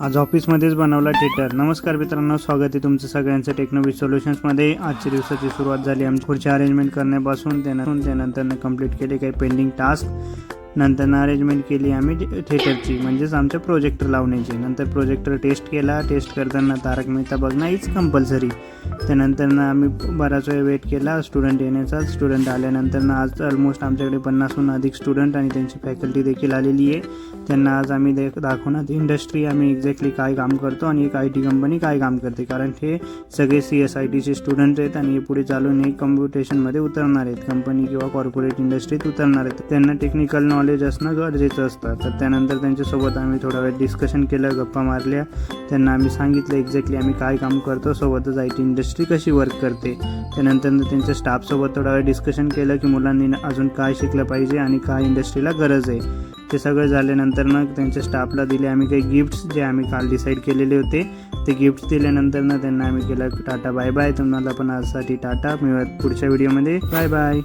आज ऑफिसमध्येच बनवला थिएटर। नमस्कार मित्रांनो, स्वागत आहे तुमचं सगळ्यांचं टेक्नोविज सोल्युशन्समध्ये। आजच्या दिवसाची सुरुवात झाली आमची खुर्ची अरेंजमेंट करण्यापासून। त्यानंतर कंप्लीट केले काही पेंडिंग टास्क। नंतर अरेंजमेंट केली आम्ही थिएटरची, म्हणजेच आमच्या प्रोजेक्टर लावण्याची। नंतर प्रोजेक्टर टेस्ट केला। टेस्ट करताना तारक मेहता बघणं इज कंपल्सरी। त्यानंतर आम्ही बराच वेळ वेट केला स्टुडंट येण्याचा। स्टुडंट आल्यानंतर आज ऑलमोस्ट आमच्याकडे 50हून अधिक स्टुडंट आणि त्यांची फॅकल्टी देखील आलेली आहे। त्यांना आज आम्ही दाखवणार इंडस्ट्री आम्ही एक्झॅक्टली काय काम करतो आणि एक IT कंपनी काय काम करते, कारण हे सगळे CSITचे स्टुडंट आहेत आणि पुढे चालून एक कम्प्युटेशनमध्ये उतरणार आहेत, कंपनी किंवा कॉर्पोरेट इंडस्ट्रीत उतरणार आहेत। त्यांना टेक्निकल नॉलेज असणं गरजेचं असतं। तर त्यानंतर त्यांच्यासोबत आम्ही थोडा वेळ डिस्कशन केलं, गप्पा मारल्या। त्यांना आम्ही सांगितलं एक्झॅक्टली आम्ही काय काम करतो, सोबतच IT इंडस्ट्री कशी वर्क करते। त्यानंतर त्यांच्या स्टाफसोबत थोडा वेळ डिस्कशन केलं की मुलांनी अजून काय शिकलं पाहिजे आणि काय इंडस्ट्रीला गरज आहे। ते सगळं झाल्यानंतर त्यांच्या स्टाफला दिले आम्ही काही गिफ्ट्स, जे आम्ही काल डिसाईड केलेले होते। ते गिफ्ट्स दिल्यानंतर त्यांना आम्ही केलं टाटा बाय बाय। तुम्हाला पण आजसाठी टाटा, मिळूयात पुढच्या व्हिडिओमध्ये। Bye bye.